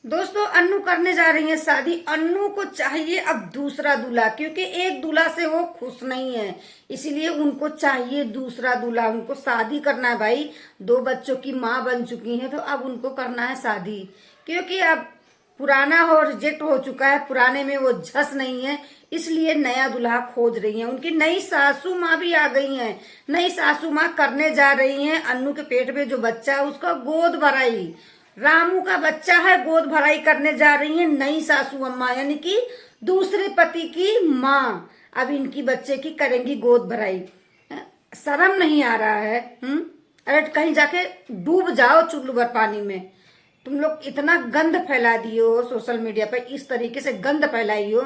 दोस्तों अन्नू करने जा रही है शादी। अन्नू को चाहिए अब दूसरा दूल्हा, क्योंकि एक दूल्हा से वो खुश नहीं है, इसीलिए उनको चाहिए दूसरा दूल्हा। उनको शादी करना है भाई, 2 बच्चों की माँ बन चुकी है तो अब उनको करना है शादी, क्योंकि अब पुराना हो रिजेक्ट हो चुका है, पुराने में वो झस नहीं है, इसलिए नया दूल्हा खोज रही है। उनकी नई सासू माँ भी आ गई हैं। नई सासू माँ करने जा रही हैं अन्नू के पेट में जो बच्चा है उसका गोद भराई। रामू का बच्चा है, गोद भराई करने जा रही है नई सासू अम्मा, यानी कि दूसरे पति की माँ। अब इनकी बच्चे की करेंगी गोद भराई। शर्म नहीं आ रहा है? अरे कहीं जाके डूब जाओ चुल्लू भर पानी में। तुम लोग इतना गंद फैला दिए हो सोशल मीडिया पे, इस तरीके से गंद फैलाई हो।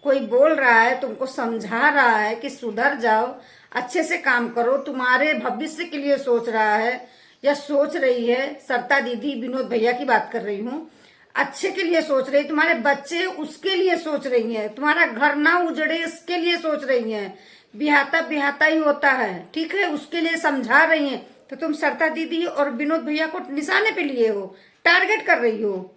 कोई बोल रहा है, तुमको समझा रहा है कि सुधर जाओ, अच्छे से काम करो, तुम्हारे भविष्य के लिए सोच रहा है या सोच रही है। सरिता दीदी, विनोद भैया की बात कर रही हूँ, अच्छे के लिए सोच रही है। तुम्हारे बच्चे उसके लिए सोच रही है, तुम्हारा घर ना उजड़े इसके लिए सोच रही है। बिहाता बिहाता ही होता है, ठीक है, उसके लिए समझा रही है। तो तुम सरिता दीदी और विनोद भैया को निशाने पे लिए हो, टारगेट कर रही हो।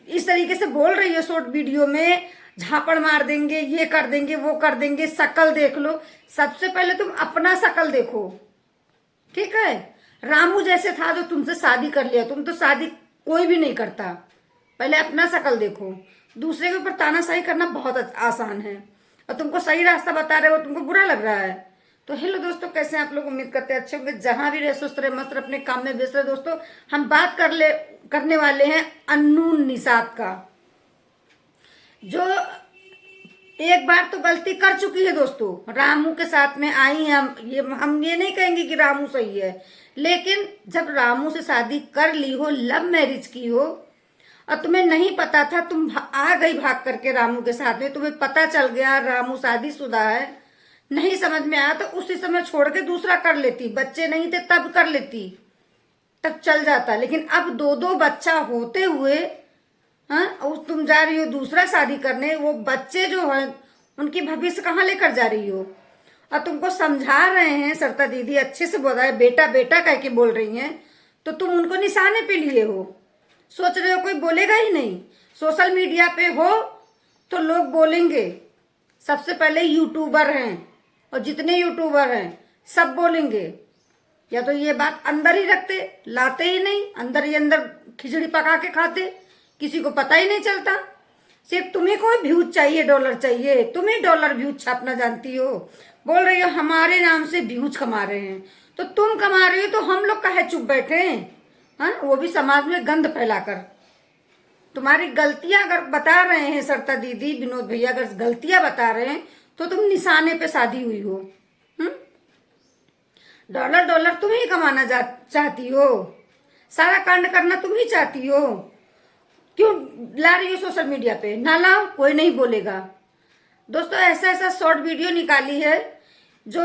इस तरीके से बोल रही हो शॉर्ट वीडियो में, झापड़ मार देंगे, ये कर देंगे, वो कर देंगे, शकल देख लो। सबसे पहले तुम अपना शकल देखो, ठीक है। रामू जैसे था जो तुमसे शादी कर लिया, तुम तो शादी कोई भी नहीं करता। पहले अपना शकल देखो। दूसरे के ऊपर तानाशाही करना बहुत आसान है, और तुमको सही रास्ता बता रहे हो, तुमको बुरा लग रहा है। तो हेलो दोस्तों, कैसे हैं आप लोग? उम्मीद करते हैं अच्छे होंगे। जहां भी रहे सुस्त रहे, मस्त रहे, अपने काम में व्यस्त रहे। दोस्तों हम बात करने वाले हैं अन्नू निषाद का, जो एक बार तो गलती कर चुकी है दोस्तों। रामू के साथ में आई है। हम ये नहीं कहेंगे कि रामू सही है, लेकिन जब रामू से शादी कर ली हो, लव मैरिज की हो, और तुम्हें नहीं पता था, तुम आ गई भाग करके रामू के साथ में, तुम्हें पता चल गया रामू शादीशुदा है, नहीं समझ में आया तो उसी समय छोड़ के दूसरा कर लेती। बच्चे नहीं थे तब कर लेती, तब चल जाता। लेकिन अब 2 बच्चा होते हुए, हाँ, और तुम जा रही हो दूसरा शादी करने। वो बच्चे जो है उनकी भविष्य कहाँ लेकर जा रही हो? और तुमको समझा रहे हैं सरिता दीदी, अच्छे से बोल रहा है, बेटा बेटा कह के बोल रही हैं, तो तुम उनको निशाने पे लिए हो। सोच रहे हो कोई बोलेगा ही नहीं। सोशल मीडिया पे हो तो लोग बोलेंगे। सबसे पहले यूट्यूबर हैं, और जितने यूट्यूबर हैं सब बोलेंगे। या तो ये बात अंदर ही रखते, लाते ही नहीं, अंदर ही अंदर खिचड़ी पका के खाते, किसी को पता ही नहीं चलता। सिर्फ तुम्हें कोई व्यूज चाहिए, डॉलर चाहिए, तुम्हें डॉलर व्यूज छापना जानती हो। बोल रही हो हमारे नाम से व्यूज कमा रहे हैं, तो तुम कमा रही हो तो हम लोग काहे चुप बैठे हैं? हाँ, वो भी समाज में गंद फैलाकर। तुम्हारी गलतियां अगर बता रहे हैं सरिता दीदी, विनोद भैया अगर गलतियां बता रहे हैं, तो तुम निशाने पे शादी हुई हो। डॉलर डॉलर तुम ही कमाना चाहती हो, सारा कांड करना तुम ही चाहती हो। क्यों ला रही हो सोशल मीडिया पे? ना लाओ, कोई नहीं बोलेगा। दोस्तों ऐसा ऐसा शॉर्ट वीडियो निकाली है जो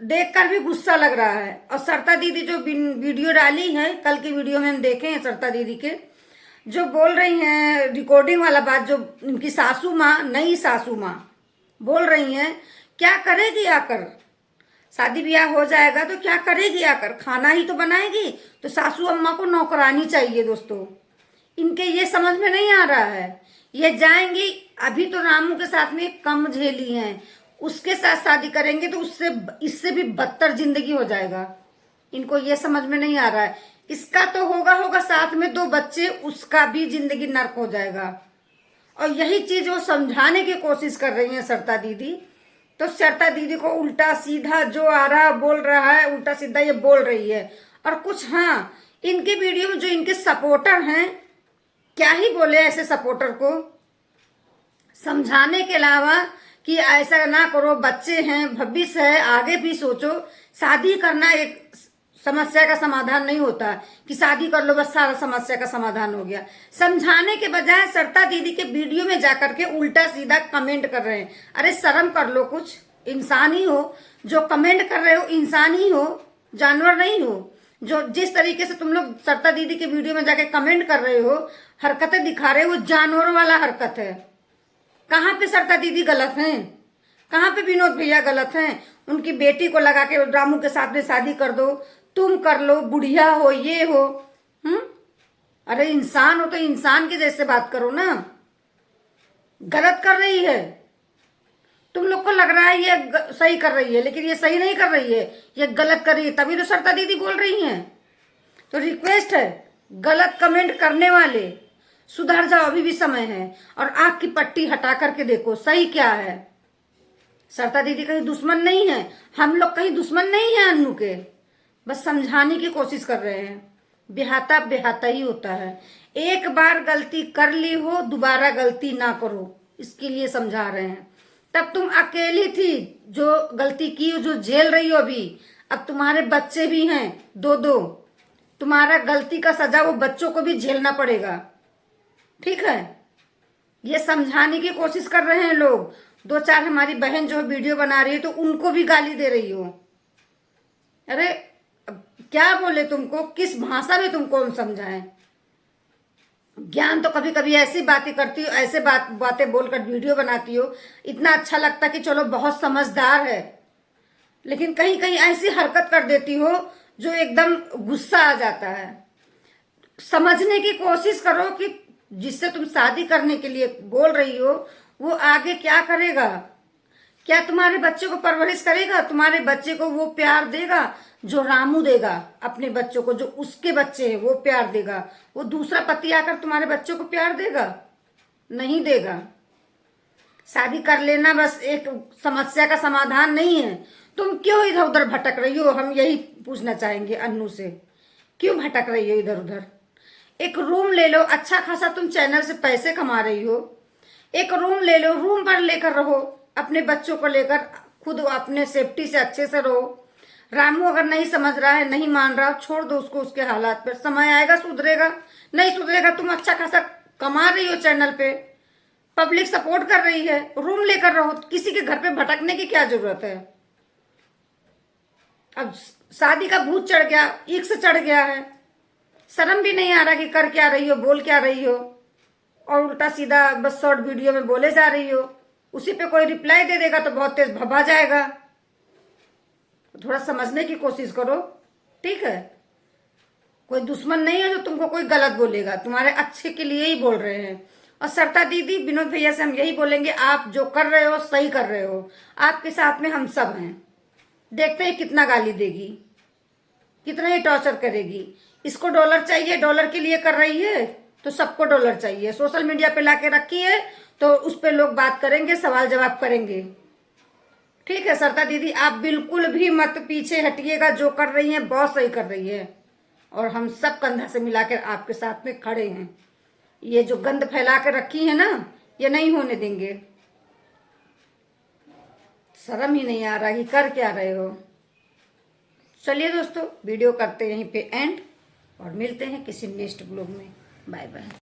देखकर भी गुस्सा लग रहा है। और सरिता दीदी जो वीडियो डाली है, कल की वीडियो में हम देखे हैं सरिता दीदी के, जो बोल रही हैं रिकॉर्डिंग वाला बात, जो इनकी सासू माँ, नई सासू माँ बोल रही हैं, क्या करेगी आकर? शादी ब्याह हो जाएगा तो क्या करेगी आकर? खाना ही तो बनाएगी। तो सासू अम्मा को नौकरानी चाहिए दोस्तों। इनके ये समझ में नहीं आ रहा है। ये जाएंगी, अभी तो रामू के साथ में कम झेली हैं, उसके साथ शादी करेंगे तो उससे इससे भी बदतर जिंदगी हो जाएगा। इनको ये समझ में नहीं आ रहा है। इसका तो होगा साथ में 2 बच्चे, उसका भी जिंदगी नर्क हो जाएगा। और यही चीज वो समझाने की कोशिश कर रही है सरिता दीदी। तो सरिता दीदी को उल्टा सीधा जो आ रहा बोल रहा है, उल्टा सीधा ये बोल रही है। और कुछ, हाँ, इनके वीडियो में जो इनके सपोर्टर हैं, क्या ही बोले ऐसे सपोर्टर को, समझाने के अलावा कि ऐसा ना करो, बच्चे हैं, भविष्य है, आगे भी सोचो। शादी करना एक समस्या का समाधान नहीं होता कि शादी कर लो बस सारा समस्या का समाधान हो गया। समझाने के बजाय सरिता दीदी के वीडियो में जाकर के उल्टा सीधा कमेंट कर रहे हैं। अरे शर्म कर लो, कुछ इंसान ही हो। जो कमेंट कर रहे हो इंसान ही हो, जानवर नहीं हो। जो जिस तरीके से तुम लोग सरिता दीदी के वीडियो में जाके कमेंट कर रहे हो, हरकतें दिखा रहे हो, वो जानवरों वाला हरकत है। कहाँ पे सरिता दीदी गलत हैं? कहाँ पे विनोद भैया गलत हैं? उनकी बेटी को लगा के रामू के साथ में शादी कर दो, तुम कर लो, बुढ़िया हो, ये हो। अरे इंसान हो तो इंसान के जैसे बात करो ना। गलत कर रही है, तुम लोग को लग रहा है ये सही कर रही है, लेकिन ये सही नहीं कर रही है, ये गलत कर रही है, तभी तो सरिता दीदी बोल रही हैं। तो रिक्वेस्ट है, गलत कमेंट करने वाले सुधर जाओ, अभी भी समय है। और आंख की पट्टी हटा करके देखो सही क्या है। सरिता दीदी कहीं दुश्मन नहीं है, हम लोग कहीं दुश्मन नहीं है अन्नू के, बस समझाने की कोशिश कर रहे हैं। बेहाता बेहाता ही होता है। एक बार गलती कर ली हो, दोबारा गलती ना करो, इसके लिए समझा रहे हैं। तब तुम अकेली थी जो गलती की, जो झेल रही हो अभी। अब तुम्हारे बच्चे भी हैं, दो दो, तुम्हारा गलती का सजा वो बच्चों को भी झेलना पड़ेगा, ठीक है। ये समझाने की कोशिश कर रहे हैं लोग। दो चार हमारी बहन जो वीडियो बना रही है तो उनको भी गाली दे रही हो। अरे अब क्या बोले तुमको, किस भाषा में तुमको हम समझाएं। ज्ञान तो कभी कभी ऐसी बातें करती हो, ऐसे बातें बोलकर वीडियो बनाती हो, इतना अच्छा लगता कि चलो बहुत समझदार है, लेकिन कहीं कहीं ऐसी हरकत कर देती हो जो एकदम गुस्सा आ जाता है। समझने की कोशिश करो कि जिससे तुम शादी करने के लिए बोल रही हो वो आगे क्या करेगा। क्या तुम्हारे बच्चे को परवरिश करेगा, तुम्हारे बच्चे को वो प्यार देगा जो रामू देगा अपने बच्चों को, जो उसके बच्चे हैं वो प्यार देगा। वो दूसरा पति आकर तुम्हारे बच्चों को प्यार देगा? नहीं देगा। शादी कर लेना बस एक समस्या का समाधान नहीं है। तुम क्यों इधर उधर भटक रही हो, हम यही पूछना चाहेंगे अन्नू से, क्यों भटक रही हो इधर उधर। एक रूम ले लो, अच्छा खासा तुम चैनल से पैसे कमा रही हो, एक रूम ले लो, रूम पर लेकर रहो, अपने बच्चों को लेकर, खुद अपने सेफ्टी से अच्छे से रहो। रामू अगर नहीं समझ रहा है, नहीं मान रहा, छोड़ दो उसको उसके हालात पर, समय आएगा सुधरेगा। नहीं सुधरेगा, तुम अच्छा खासा कमा रही हो चैनल पे, पब्लिक सपोर्ट कर रही है, रूम लेकर रहो, किसी के घर पे भटकने की क्या जरूरत है। अब शादी का भूत चढ़ गया, इश्क चढ़ गया है, शर्म भी नहीं आ रहा कि कर क्या रही हो, बोल क्या रही हो, और उल्टा सीधा बस शॉर्ट वीडियो में बोले जा रही हो। उसी पे कोई रिप्लाई दे देगा तो बहुत तेज भभा जाएगा। थोड़ा समझने की कोशिश करो, ठीक है। कोई दुश्मन नहीं है जो तुमको कोई गलत बोलेगा, तुम्हारे अच्छे के लिए ही बोल रहे हैं। और सरिता दीदी, विनोद भैया से हम यही बोलेंगे, आप जो कर रहे हो सही कर रहे हो, आपके साथ में हम सब हैं। देखते हैं कितना गाली देगी, कितना ही टॉर्चर करेगी। इसको डॉलर चाहिए, डॉलर के लिए कर रही है, तो सबको डॉलर चाहिए। सोशल मीडिया पे लाके रखी है तो उस पर लोग बात करेंगे, सवाल जवाब करेंगे, ठीक है। सरिता दीदी आप बिल्कुल भी मत पीछे हटिएगा, जो कर रही हैं बहुत सही कर रही है, और हम सब कंधा से मिलाकर आपके साथ में खड़े हैं। ये जो गंद फैला कर रखी है ना, ये नहीं होने देंगे। शर्म ही नहीं आ रहा कि कर क्या रहे हो। चलिए दोस्तों, वीडियो करते हैं यहीं पे एंड, और मिलते हैं किसी नेक्स्ट ब्लॉग में। Bye bye.